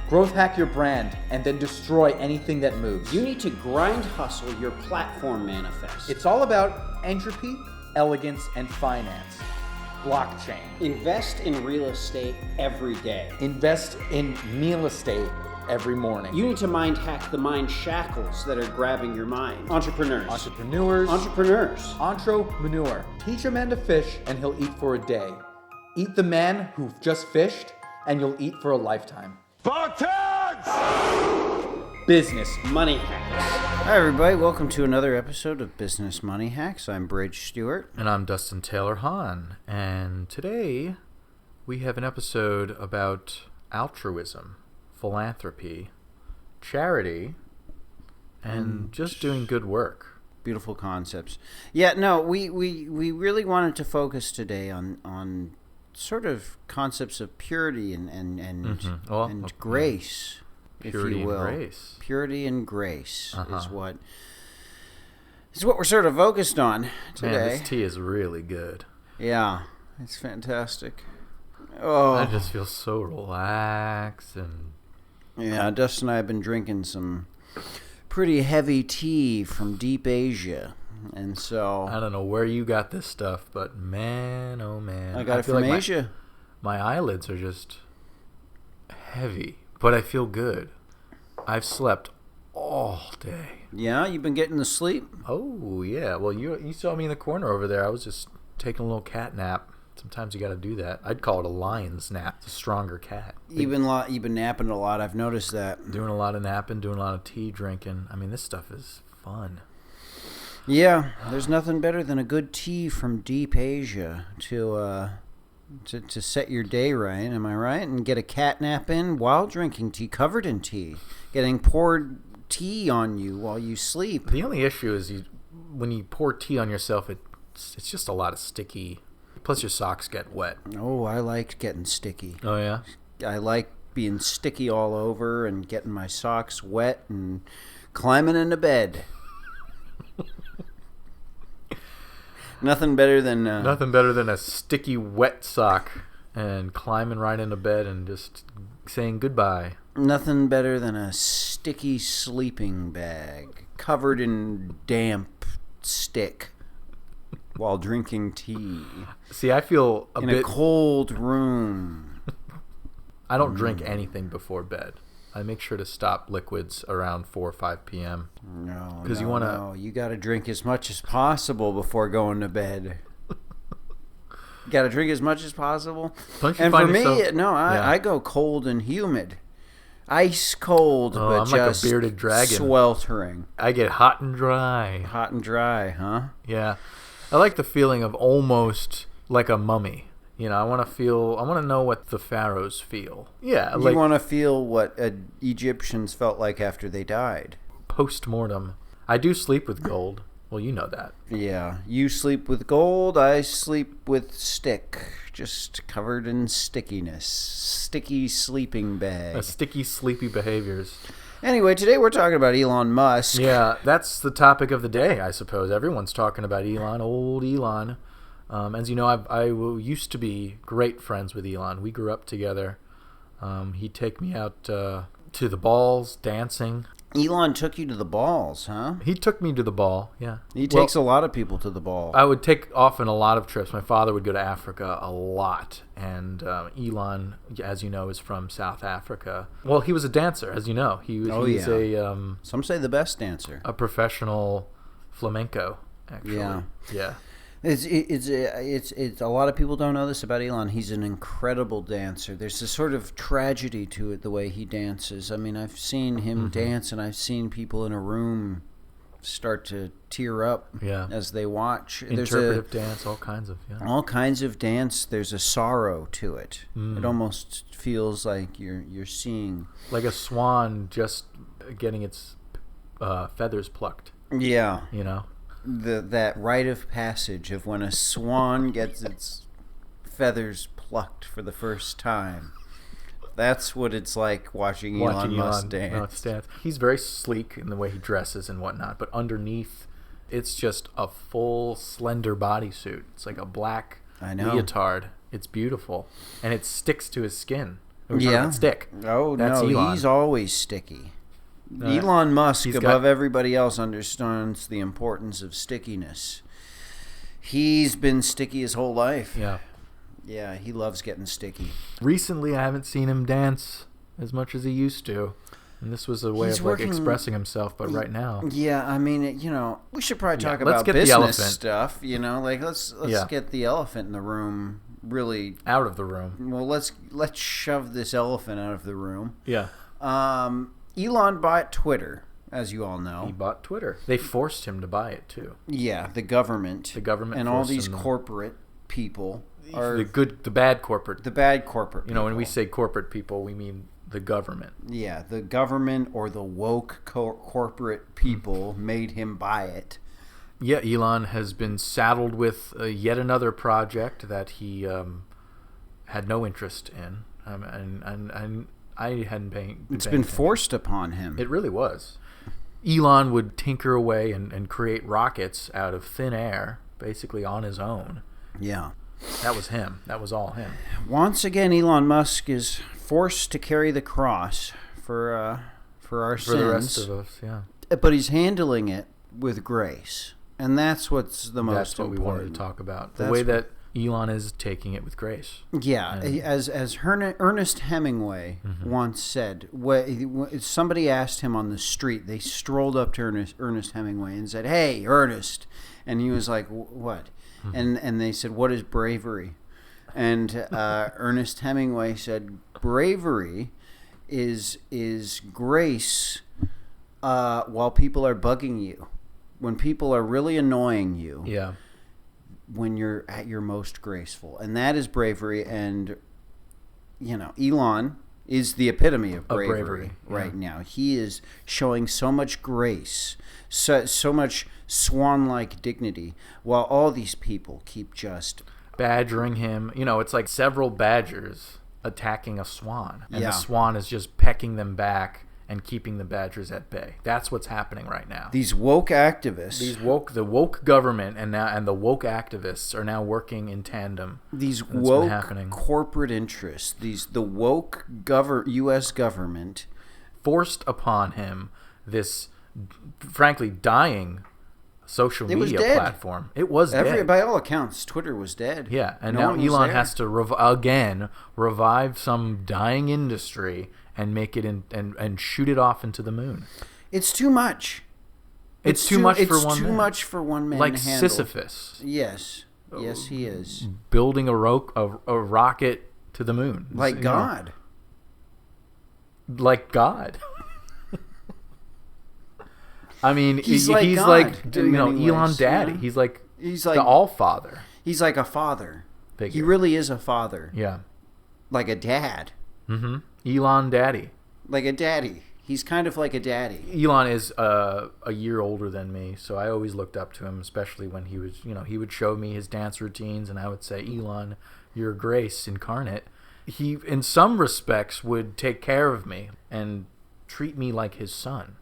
Growth hack your brand and then destroy anything that moves. You need to grind hustle your platform manifest. It's all about entropy, elegance, and finance. Blockchain. Invest in real estate every day. Invest in meal estate every morning. You need to mind hack the mind shackles that are grabbing your mind. Entrepreneurs. Entrepreneur. Teach a man to fish and he'll eat for a day. Eat the man who just fished and you'll eat for a lifetime. Spartans! Business Money Hacks. Hi everybody, welcome to another episode of Business Money Hacks. I'm Bridge Stewart. And I'm Dustin Taylor Hahn. And today we have an episode about altruism, philanthropy, charity, and just doing good work. Beautiful concepts. Yeah, no, we really wanted to focus today on sort of concepts of purity and grace, Purity if you will. and grace. Purity and grace is what we're sort of focused on today. Man, this tea is really good. Yeah, it's fantastic. Oh, I just feel so relaxed and yeah. Dustin and I have been drinking some pretty heavy tea from deep Asia. And so I don't know where you got this stuff, but man, oh man. I got it feel from like Asia. My eyelids are just heavy, but I feel good. I've slept all day. Yeah, you've been getting the sleep? Oh, yeah. Well, you saw me in the corner over there. I was just taking a little cat nap. Sometimes you got to do that. I'd call it a lion's nap. It's a stronger cat. You've been napping a lot. I've noticed that. Doing a lot of napping, doing a lot of tea drinking. I mean, this stuff is fun. Yeah, there's nothing better than a good tea from deep Asia to set your day right. Am I right? And get a cat nap in while drinking tea, covered in tea, getting poured tea on you while you sleep. The only issue is when you pour tea on yourself, it's just a lot of sticky. Plus, your socks get wet. Oh, I like getting sticky. Oh yeah. I like being sticky all over and getting my socks wet and climbing into bed. Nothing better than a sticky wet sock and climbing right into bed and just saying goodbye. Nothing better than a sticky sleeping bag covered in damp stick while drinking tea. See, I feel in a cold room. I don't drink anything before bed. I make sure to stop liquids around 4 or 5 p.m. No, because you got to drink as much as possible before going to bed. You got to drink as much as possible. Don't you and find for yourself, me, no, I go cold and humid. Ice cold, but I'm just like a bearded dragon. Sweltering. I get hot and dry. Hot and dry, huh? Yeah. I like the feeling of almost like a mummy. You know, I want to know what the pharaohs feel. Yeah. You want to feel what Egyptians felt like after they died. Post-mortem. I do sleep with gold. Well, you know that. Yeah. You sleep with gold. I sleep with stick. Just covered in stickiness. Sticky sleeping bag. Sticky, sleepy behaviors. Anyway, today we're talking about Elon Musk. Yeah, that's the topic of the day, I suppose. Everyone's talking about Elon, old Elon. As you know, I used to be great friends with Elon. We grew up together. He'd take me out to the balls, dancing. Elon took you to the balls, huh? He took me to the ball, yeah. He takes a lot of people to the ball. I would take often a lot of trips. My father would go to Africa a lot. And Elon, as you know, is from South Africa. Well, he was a dancer, as you know. He's some say the best dancer. A professional flamenco, actually. Yeah. It's a lot of people don't know this about Elon. He's an incredible dancer. There's a sort of tragedy to it, the way he dances. I mean, I've seen him dance, and I've seen people in a room start to tear up as they watch. Interpretive dance, all kinds of dance. There's a sorrow to it. It almost feels like you're seeing like a swan just getting its feathers plucked. Yeah, you know. That rite of passage of when a swan gets its feathers plucked for the first time. That's what it's like watching Elon Musk dance. He's very sleek in the way he dresses and whatnot, but underneath, it's just a full, slender bodysuit. It's like a black leotard. It's beautiful, and it sticks to his skin. We're talking about stick. Oh, That's no, Elon. he's always sticky. Elon Musk, he's above got- everybody else, understands the importance of stickiness. He's been sticky his whole life. Yeah. Yeah, he loves getting sticky. Recently, I haven't seen him dance as much as he used to. And this was a way He's of like working- expressing himself, but right now. Yeah, I mean, we should probably talk let's about get the business elephant. stuff. Like let's Yeah. get the elephant in the room. Really, Out of the room. well, let's shove this elephant out of the room. Yeah. Elon bought Twitter, as you all know. He bought Twitter. They forced him to buy it too. Yeah, the government. The government and all forced these him to- corporate people are The bad corporate. the bad corporate. You know, when we people. say corporate people, we mean the government. Yeah, the government or the woke corporate people made him buy it. Yeah, Elon has been saddled with yet another project that he had no interest in, and I hadn't been. It's been forced upon him. It really was. Elon would tinker away and create rockets out of thin air, basically on his own. Yeah. That was him. That was all him. Once again, Elon Musk is forced to carry the cross for our For sins. the rest of us, yeah. But he's handling it with grace, and that's what's the most That's what important. we wanted to talk about. The That's way what- that Elon is taking it with grace. Yeah, And- as Ernest Hemingway once said, somebody asked him on the street. They strolled up to Ernest Hemingway and said, "Hey, Ernest," and he was like, "What?" And they said, "What is bravery?" And Ernest Hemingway said, "Bravery is grace while people are bugging you, when people are really annoying you." Yeah. When you're at your most graceful, and that is bravery. And Elon is the epitome of bravery, yeah. right now. He is showing so much grace, so much swan-like dignity, while all these people keep just Badgering him. It's like several badgers attacking a swan. And Yeah. the swan is just pecking them back and keeping the badgers at bay. That's what's happening right now. these woke activists. The woke government and the woke activists are now working in tandem. These That's been woke happening. corporate interests, the woke U.S. government. Forced upon him this, frankly, dying social It was media dead. platform. It was dead. By all accounts, Twitter was dead. Yeah, and No now one was Elon there. has to again revive some dying industry and make it and shoot it off into the moon. It's too much. It's too much for one It's too man. much for one man Like to handle. Sisyphus Yes, he is. building a rocket to the moon. Like God. Like God. I mean, He's he's like like, God in many Elon ways, Daddy. yeah. He's like He's the like All-Father he's like a father. figure. He really is a father, Yeah. like a dad, Mm-hmm. Elon Daddy. like a daddy. He's kind of like a daddy. Elon is a year older than me, so I always looked up to him, especially when he was, he would show me his dance routines, and I would say, Elon, you're grace incarnate. He, in some respects, would take care of me and treat me like his son.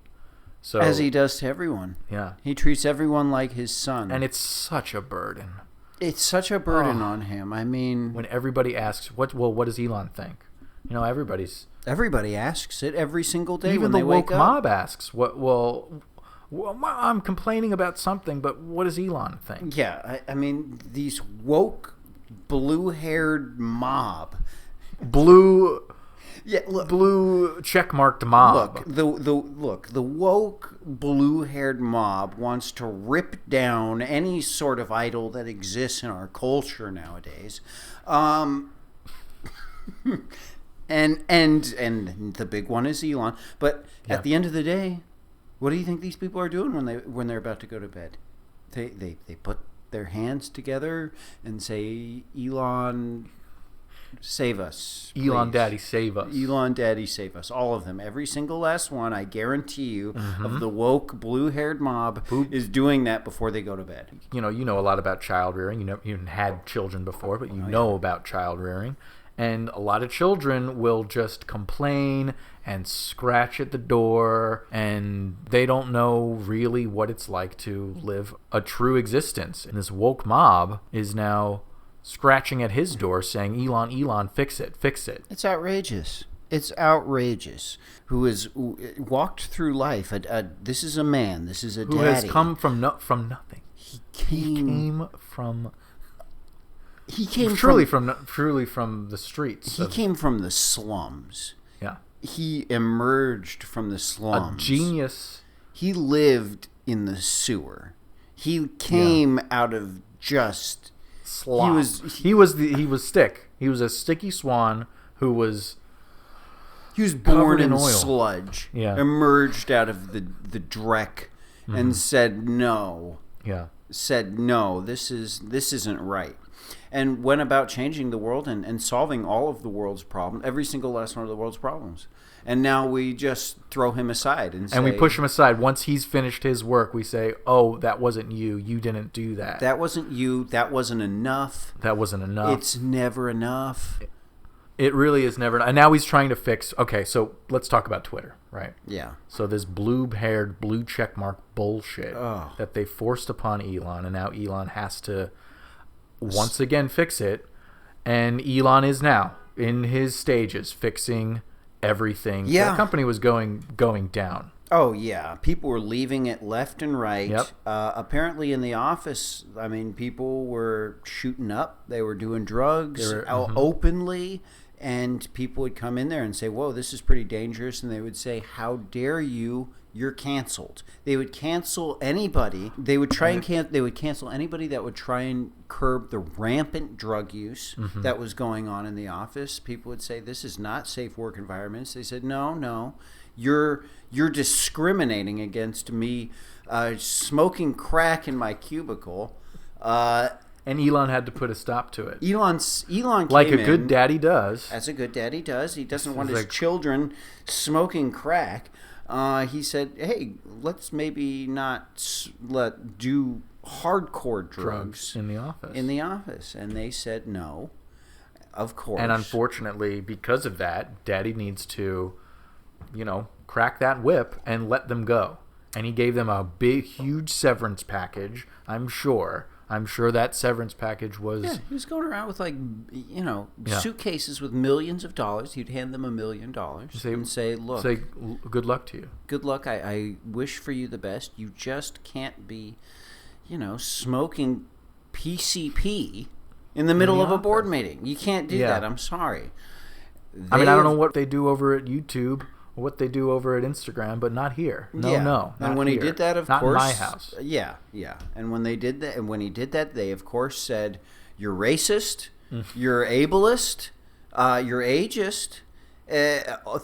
So, As he does to everyone. yeah. He treats everyone like his son. And it's such a burden. It's such a burden Oh. on him. I mean, When everybody asks, what does Elon think? Everybody's... everybody asks it every single day Even when the they woke wake up. mob asks, I'm complaining about something, but what does Elon think? Yeah, I mean, these woke, blue-haired mob. Blue Yeah, look, checkmarked mob. the woke blue-haired mob wants to rip down any sort of idol that exists in our culture nowadays, and the big one is Elon. But Yeah. at the end of the day, what do you think these people are doing when they're about to go to bed? They put their hands together and say, "Elon, save us. Elon please. Daddy, save us. Elon Daddy, save us." All of them. Every single last one, I guarantee you, of the woke, blue-haired mob is doing that before they go to bed. You know a lot about child rearing. You haven't had children before, but you know about child rearing. And a lot of children will just complain and scratch at the door, and they don't know really what it's like to live a true existence. And this woke mob is now scratching at his door saying, Elon, fix it, fix it. It's outrageous. It's outrageous. Who has walked through life. This is a man. This is a Who daddy. has come from nothing. He came from truly from the streets. He came from the slums. Yeah. He emerged from the A slums. genius. He lived in the sewer. He came out of just Slop. He was stick. He was a sticky swan who was born covered in in oil. sludge. Yeah. Emerged out of the dreck and said no. Yeah. Said no. This isn't right. And went about changing the world and solving all of the world's problems, every single last one of the world's problems. And now we just throw him aside and say... And we push him aside. Once he's finished his work, we say, oh, that wasn't you. You didn't do that. That wasn't you. That wasn't enough. That wasn't enough. It's never enough. It really is never. And now he's trying to fix... Okay, so let's talk about Twitter, right? Yeah. So this blue-haired, blue checkmark bullshit that they forced upon Elon, and now Elon has to once again fix it. And Elon is now in his stages fixing everything. Yeah. The company was going down. Oh, yeah. People were leaving it left and right. Yep. Apparently in the office, I mean, people were shooting up. They were doing drugs openly. And people would come in there and say, whoa, this is pretty dangerous. And they would say, how dare you? You're canceled. They would cancel anybody. They would try and they would cancel anybody that would try and curb the rampant drug use that was going on in the office. People would say, this is not safe work environments. They said, no, you're discriminating against me smoking crack in my cubicle. And Elon had to put a stop to it. Elon like came a good in, daddy does. as a good daddy does. He doesn't want his children smoking crack. He said, hey, let's maybe not do hardcore drugs in the office. And they said no, of course. And unfortunately, because of that, daddy needs to, crack that whip and let them go. And he gave them a big, huge severance package, I'm sure. I'm sure that severance package was... Yeah, he was going around with suitcases with millions of dollars. He'd hand them $1 million and say, look... Say, good luck to you. Good luck. I wish for you the best. You just can't be, smoking PCP in the middle of a board meeting. You can't do that. I'm sorry. I don't know what they do over at YouTube... what they do over at Instagram, but not here. No. And when he did that, of course, not in my house. Yeah. And when he did that, they of course said, "You're racist, you're ableist, you're ageist,"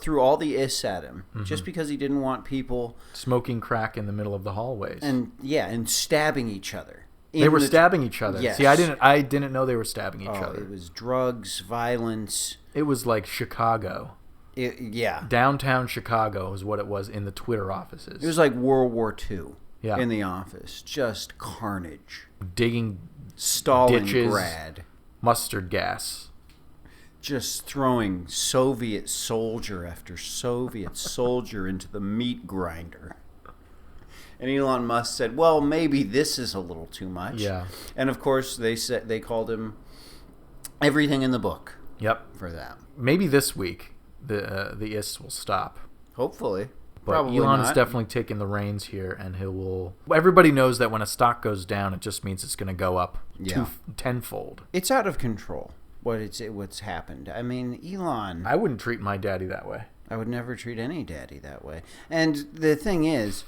threw all the iss at him just because he didn't want people smoking crack in the middle of the hallways and stabbing each other. They were stabbing each other. Yes. See, I didn't know they were stabbing each other. It was drugs, violence. It was like Chicago. Downtown Chicago is what it was in the Twitter offices. It was like World War II in the office. Just carnage. Digging Stalingrad. Ditches, mustard gas. Just throwing Soviet soldier after Soviet soldier into the meat grinder. And Elon Musk said, well, maybe this is a little too much. Yeah. And of course, they called him everything in the book. Yep. For that. Maybe this week. The iss will stop. Hopefully. But Probably Elon's not. definitely taking the reins here, and everybody knows that when a stock goes down, it just means it's going to go up tenfold. It's out of control what's happened. I mean, Elon... I wouldn't treat my daddy that way. I would never treat any daddy that way. And the thing is,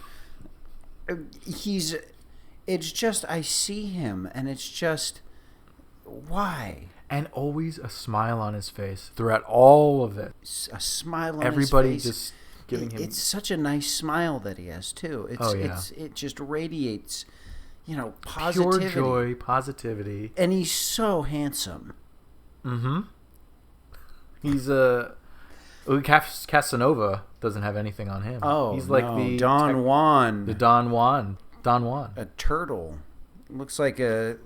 it's just, I see him, and it's just, why? And always a smile on his face throughout all of it. A smile on Everybody his face. just giving him... It's such a nice smile that he has, too. It just radiates, positivity. Pure joy, positivity. And he's so handsome. Mm-hmm. He's Casanova doesn't have anything on him. Oh, he's like the Don Juan. The Don Juan. A turtle. Looks like a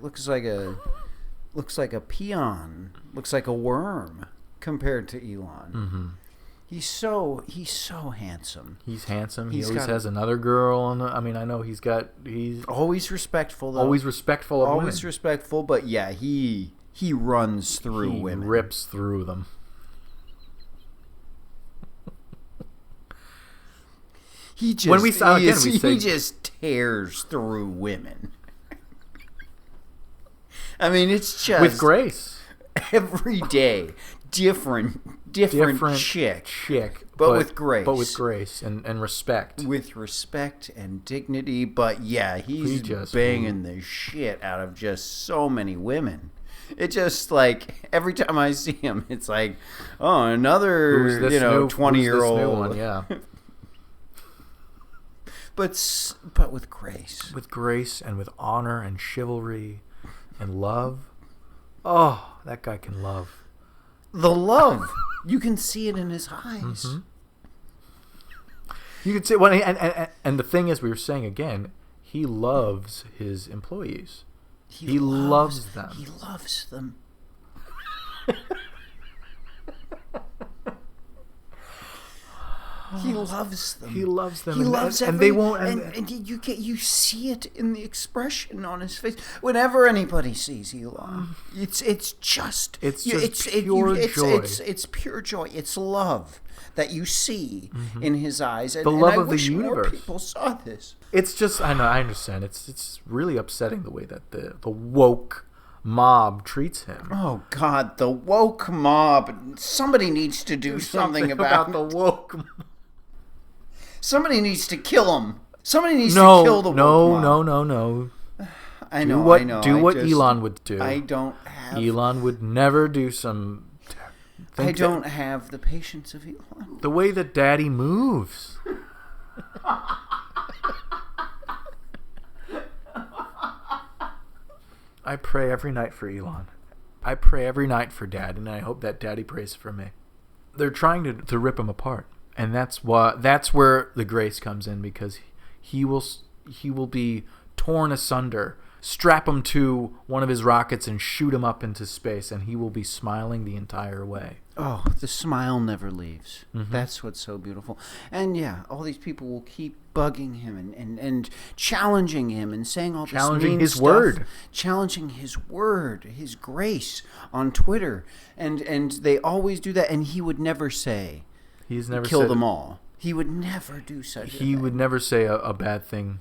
peon. Looks like a worm compared to Elon. Mm-hmm. He's so handsome. He's handsome. He always has another girl. I know he's always respectful. Though. Always respectful of women. Always respectful, but yeah, he He runs through He women. rips through them. He just, When we saw again, we he say- just tears through women. I mean, it's just With grace. every day, different chick, but with grace. But with grace and respect. with respect and dignity. But yeah, he's He just- banging the shit out of just so many women. It just like every time I see him, it's like, oh, another Who's this new 20-year-old. Who's this new one? Yeah. But with grace. With grace and with honor and chivalry and love. Oh, that guy can love. The love. You can see it in his eyes. Mm-hmm. You could say, well, and the thing is, we were saying again, he loves his employees. He loves them. He loves them. He loves them. He loves them. He and, loves and every, they won't. and you see it in the expression on his face whenever anybody sees Elon. It's just pure joy. It's pure joy. It's love that you see in his eyes. And, The love and I of the wish more universe. people saw this. It's just, I know, I understand. It's really upsetting the way that the woke mob treats him. Oh God, the woke mob! Somebody needs to do something about the woke. Somebody needs to kill him. Somebody needs to kill the woke mob. No. I Do know. what I know. do I what just- Elon would do. I don't have. Elon would never do some. I don't have the patience of Elon. The way that Daddy moves. I pray every night for Elon. I pray every night for Dad, and I hope that Daddy prays for me. They're trying to rip him apart, and that's where the grace comes in, because he will be torn asunder. Strap him to one of his rockets and shoot him up into space, and he will be smiling the entire way. Oh, the smile never leaves. That's what's so beautiful. And yeah, all these people will keep bugging him and challenging him and saying all this Challenging mean his stuff. word. Challenging his word, his grace on Twitter. And they always do that. And he would never say, He's never kill said, them all. He would never do such a He thing. would never say a bad thing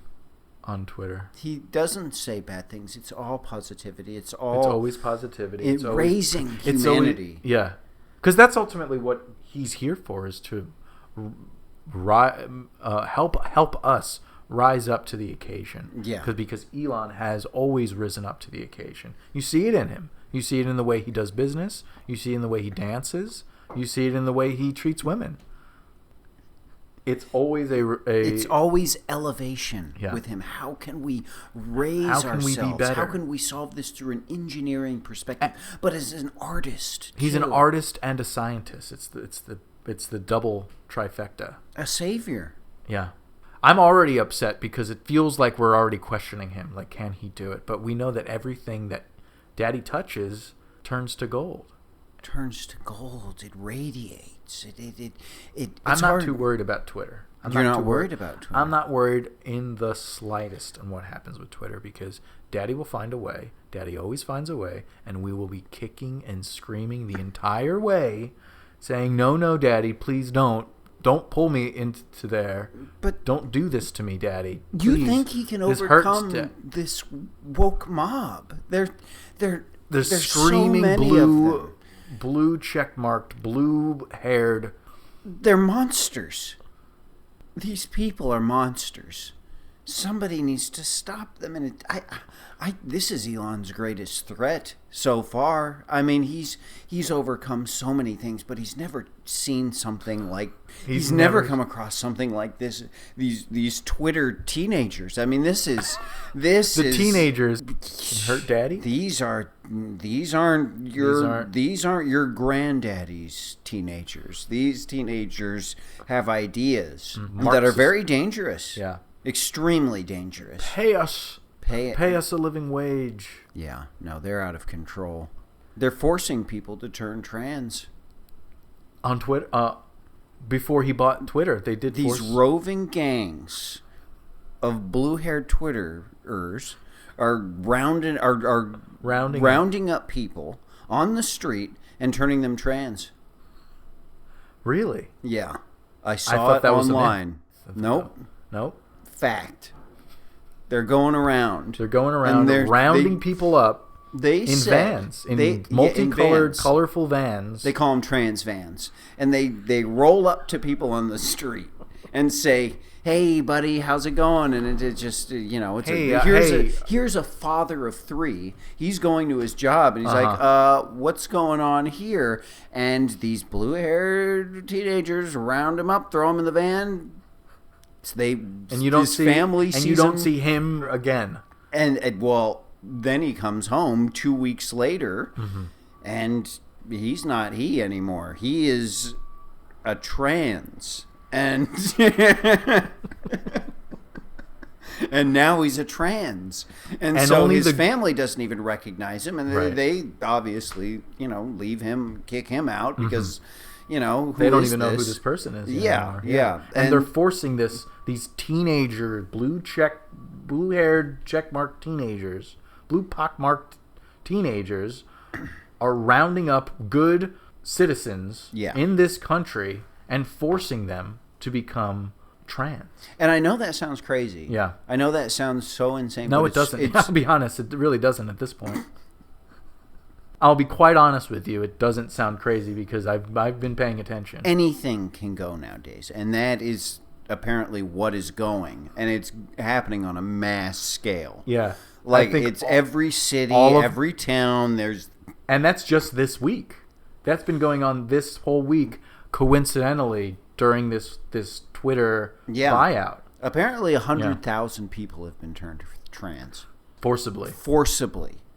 on Twitter. He doesn't say bad things. It's all positivity. It's It's all always positivity. It's always, raising it's always- humanity. yeah, because that's ultimately what he's here for, is to help us rise up to the occasion. Yeah. Because Elon has always risen up to the occasion. You see it in him. You see it in the way he does business. You see it in the way he dances. You see it in the way he treats women. It's always It's always elevation Yeah. with him. How can we raise How can we ourselves? be better? How can we solve this through an engineering perspective? But as an artist, he's an too. artist and a scientist. It's the double trifecta. a savior. Yeah. I'm already upset because it feels like we're already questioning him. Like, can he do it? But we know that everything that Daddy touches turns to gold. Turns to gold. It radiates. It's I'm not hard. too worried about Twitter. You're not too worried about Twitter. I'm not worried in the slightest on what happens with Twitter, because Daddy will find a way. Daddy always finds a way, and we will be kicking and screaming the entire way, saying, no, Daddy, please don't. Don't pull me into there. But don't do this to me, Daddy. you Please. think he can This hurts, overcome Dad. this woke mob? There's There's so screaming many of them. blue check-marked, blue-haired. They're monsters. These people are monsters. Somebody needs to stop them, and this is Elon's greatest threat so far. I mean, he's overcome so many things, but he's never seen something like. He's never come across something like this. These Twitter teenagers. I mean, this is Teenagers can hurt Daddy. These aren't your granddaddy's teenagers. These teenagers have ideas that are Marxist. very dangerous. Yeah. Extremely dangerous. Pay us Pay us a living wage. Yeah, no, they're out of control. They're forcing people to turn trans. On Twitter, before he bought Twitter, they did These force. roving gangs of blue-haired Twitterers are rounding up people on the street and turning them trans. Really? Yeah. I thought saw it that was a myth. online. Nope. Nope. Fact. They're going around. They're going around rounding people up in vans, in multicolored, colorful vans. They call them trans vans. And they roll up to people on the street and say, "Hey, buddy, how's it going?" And it just, here's a father of 3. He's going to his job, and he's like, what's going on here? And these blue-haired teenagers round him up, throw him in the van. So you don't see him again. And well, then he comes home 2 weeks later, and he's not he anymore. He is a trans. And and now he's a trans, and so his family doesn't even recognize him, and they obviously leave him, kick him out because they don't even know who this person is. Yeah. And they're forcing these teenager blue-haired checkmarked teenagers, blue pockmarked teenagers, are rounding up good citizens in this country and forcing them to become trans. And I know that sounds crazy. Yeah. I know that sounds so insane. No, it doesn't. I'll be honest, it really doesn't at this point. I'll be quite honest with you, it doesn't sound crazy because I've been paying attention. Anything can go nowadays, and that is apparently what is going, and it's happening on a mass scale. Yeah. Like it's every city, every town, and that's just this week. That's been going on this whole week, coincidentally, during this Twitter buyout. Apparently 100,000 people have been turned trans. Forcibly.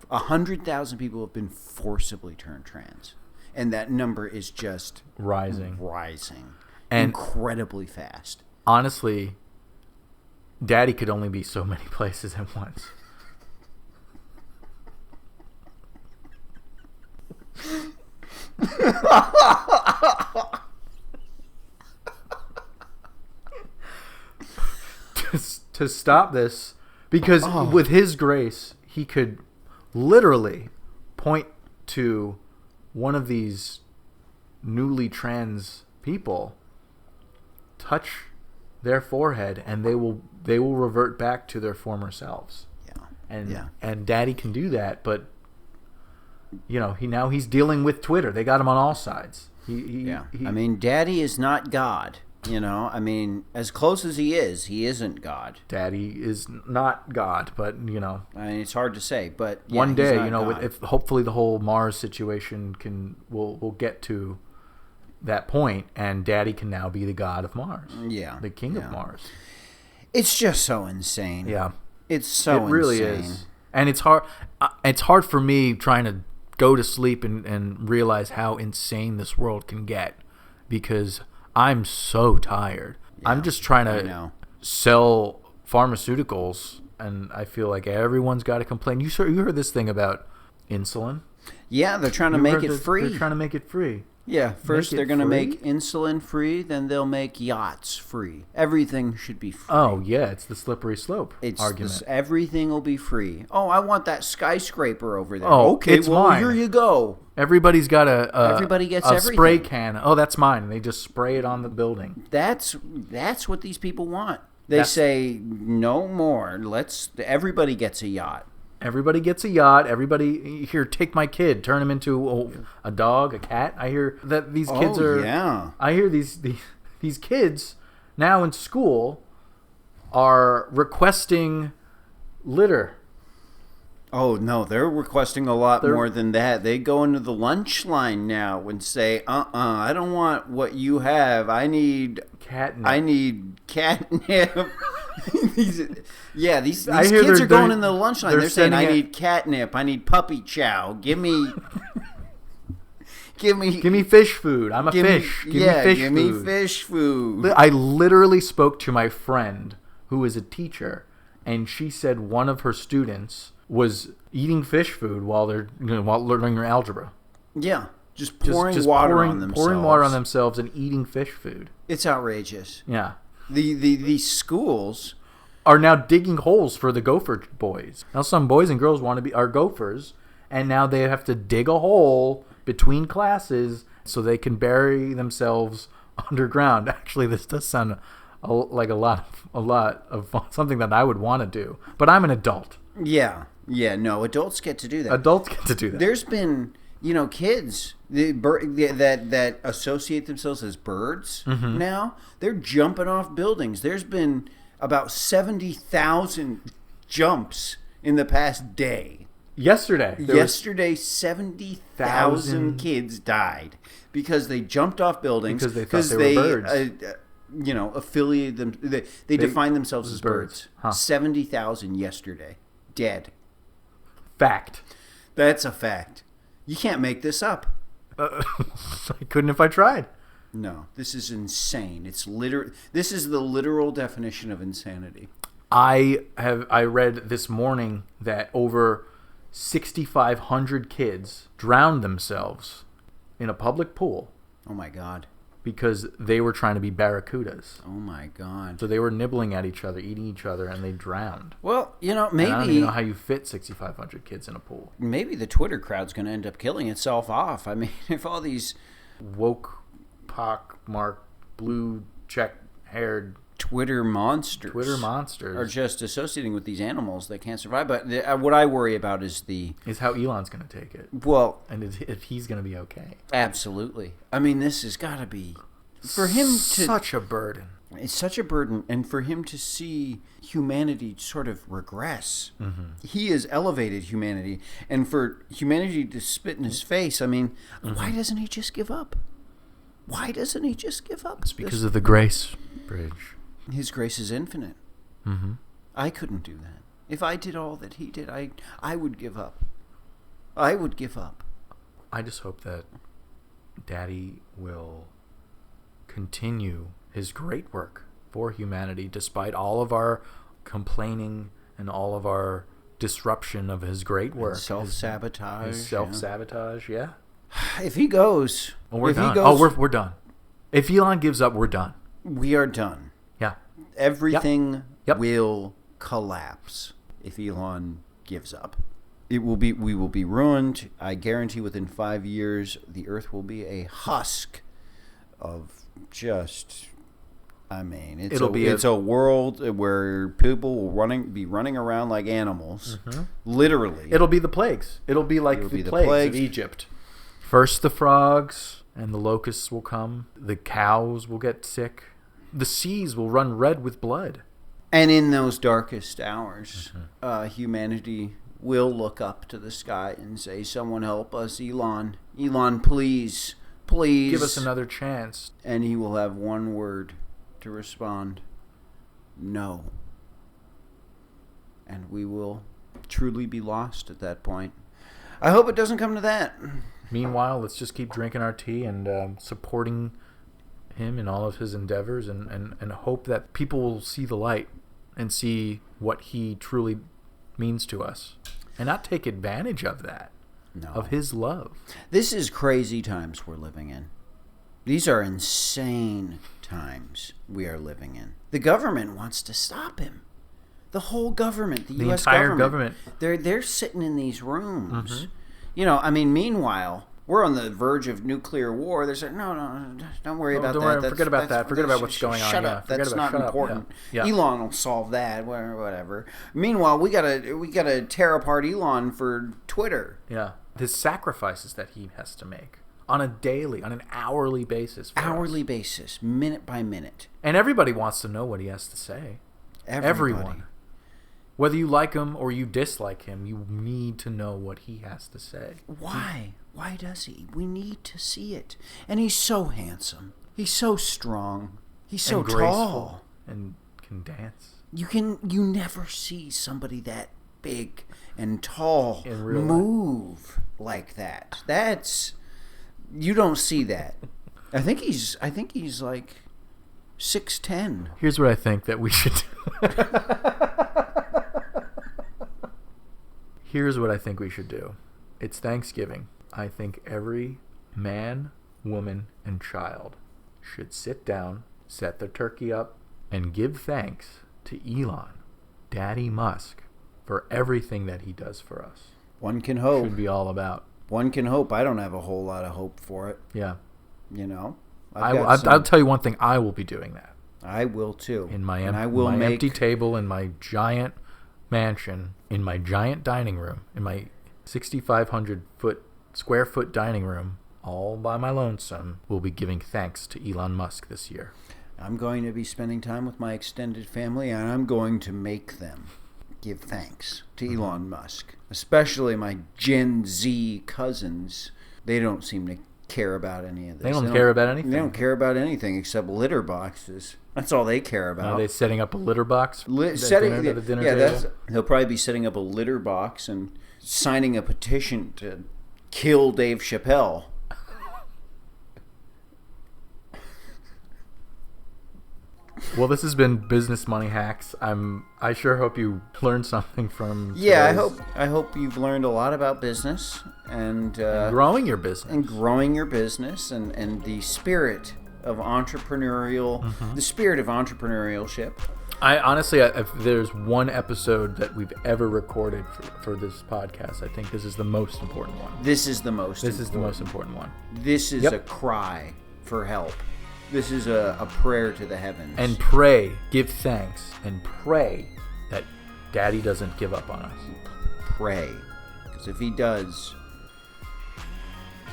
100,000 people have been forcibly turned trans. And that number is just rising. And incredibly fast. Honestly, Daddy could only be so many places at once. To stop this, because with his grace, he could literally point to one of these newly trans people, touch their forehead, and they will revert back to their former selves. And Daddy can do that, but he's dealing with Twitter. They got him on all sides. I mean, Daddy is not God. I mean, as close as he isn't God. Daddy is not God, but I mean, it's hard to say, but one day, if hopefully the whole Mars situation will get to that point, and Daddy can now be the god of Mars. Yeah, the king of Mars. It's just so insane. Yeah, it's so insane. It really is, and it's hard. It's hard for me trying to go to sleep and realize how insane this world can get, because I'm so tired. Yeah, I'm just trying to sell pharmaceuticals, and I feel like everyone's got to complain. You heard this thing about insulin? Yeah, they're trying to make it free. They're trying to make it free. Yeah, first they're going to make insulin free, then they'll make yachts free. Everything should be free. Oh, yeah, it's the slippery slope argument. Everything will be free. Oh, I want that skyscraper over there. Oh, okay, it's mine. Here you go. Everybody's got Everybody gets a spray can. Oh, that's mine. And they just spray it on the building. That's what these people want. They say, no more. Everybody gets a yacht. Everybody gets a yacht. Everybody here, take my kid, turn him into a dog, a cat. I hear that these kids are. Yeah. I hear these kids now in school are requesting litter. Oh no, they're requesting a lot more than that. They go into the lunch line now and say, I don't want what you have. I need catnip. these kids are going in the lunch line. They're saying, I need catnip. I need puppy chow. Give me fish food. I'm a fish. Give me fish food. I literally spoke to my friend who is a teacher, and she said one of her students was eating fish food while learning their algebra. Yeah, just pouring water on themselves and eating fish food. It's outrageous. Yeah. These schools are now digging holes for the gopher boys. Now some boys and girls are gophers, and now they have to dig a hole between classes so they can bury themselves underground. Actually, this does sound like a lot of fun, something that I would want to do. But I'm an adult. Yeah. No, adults get to do that. Adults get to do that. There's been, kids that associate themselves as birds now. They're jumping off buildings. There's been about 70,000 jumps in the past day. Yesterday, 70,000 kids died because they jumped off buildings because they thought they were birds. Affiliated them. They defined themselves as birds. Huh. 70,000 yesterday, dead. Fact. That's a fact. You can't make this up. I couldn't if I tried. No, this is insane. This is the literal definition of insanity. I read this morning that over 6,500 kids drowned themselves in a public pool. Oh my God. Because they were trying to be barracudas. Oh my God. So they were nibbling at each other, eating each other, and they drowned. Well, maybe... And I don't even know how you fit 6,500 kids in a pool. Maybe the Twitter crowd's going to end up killing itself off. I mean, if all these... woke, pock-marked, blue check-haired... Twitter monsters are just associating with these animals that can't survive. But what I worry about is how Elon's going to take it. Well, and if he's going to be okay. Absolutely. I mean, this has got to be for him such a burden. It's such a burden, and for him to see humanity sort of regress. He has elevated humanity, and for humanity to spit in his face. I mean, why doesn't he just give up? Why doesn't he just give up? It's because of the grace bridge. His grace is infinite. I couldn't do that. If I did all that he did, I would give up. I would give up. I just hope that Daddy will continue his great work for humanity despite all of our complaining and all of our disruption of his great work. Self-sabotage. His self-sabotage, yeah. If he goes... Well, we're done. We're done. If Elon gives up, we're done. We are done. Yeah. Everything will collapse if Elon gives up. We will be ruined. I guarantee within 5 years, the Earth will be a husk of just... I mean, it's a world where people will be running around like animals. Literally. It'll be the plagues. It'll be like the plagues of Egypt. First the frogs and the locusts will come. The cows will get sick. The seas will run red with blood. And in those darkest hours, humanity will look up to the sky and say, someone help us, Elon. Elon, please. Give us another chance. And he will have one word to respond: no. And we will truly be lost at that point. I hope it doesn't come to that. Meanwhile, let's just keep drinking our tea and supporting him in all of his endeavors and hope that people will see the light and see what he truly means to us and not take advantage of that, of his love. This is crazy times we're living in. These are insane times we are living in. The government wants to stop him. The whole government, the U.S. entire government. They're sitting in these rooms. Meanwhile, we're on the verge of nuclear war. They're saying, no, don't worry about that. Forget about that. Forget about what's going on. Shut up. That's not important. Yeah. Elon will solve that. Whatever. Meanwhile, we gotta tear apart Elon for Twitter. Yeah. His sacrifices that he has to make on an hourly basis. Basis, minute by minute. And everybody wants to know what he has to say. Everyone. Whether you like him or you dislike him, you need to know what he has to say. Why? Why does he? We need to see it. And he's so handsome. He's so strong. He's so tall. And can dance. You never see somebody that big and tall move like that. You don't see that. I think he's like 6'10". Here's what I think that we should do. Here's what I think we should do. It's Thanksgiving. I think every man, woman, and child should sit down, set their turkey up, and give thanks to Elon Daddy Musk for everything that he does for us. One can hope. Should be all about. One can hope. I don't have a whole lot of hope for it. Yeah. You know? I'll tell you one thing. I will be doing that. I will too. In my, my empty table, in my giant mansion, in my giant dining room, in my 6,500 square foot dining room, all by my lonesome, will be giving thanks to Elon Musk this year. I'm going to be spending time with my extended family, and I'm going to make them give thanks to Elon Musk, especially my Gen Z cousins. They don't seem to care about any of this. They don't care about anything. They don't care about anything except litter boxes. That's all they care about. Are they setting up a litter box? They'll probably be setting up a litter box and signing a petition to kill Dave Chappelle. Well, this has been Business Money Hacks. I sure hope you learned something from. Yeah, I hope you've learned a lot about business and growing your business and the spirit of the spirit of entrepreneurship. I honestly, if there's one episode that we've ever recorded for this podcast, I think this is the most important one. This is the most important one. This is a cry for help. This is a prayer to the heavens. And pray, give thanks, and pray that Daddy doesn't give up on us. Pray. Because if he does,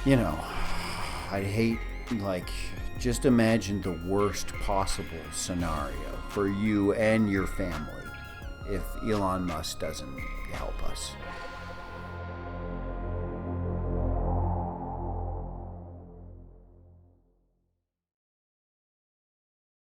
I'd hate, just imagine the worst possible scenario for you and your family if Elon Musk doesn't help us.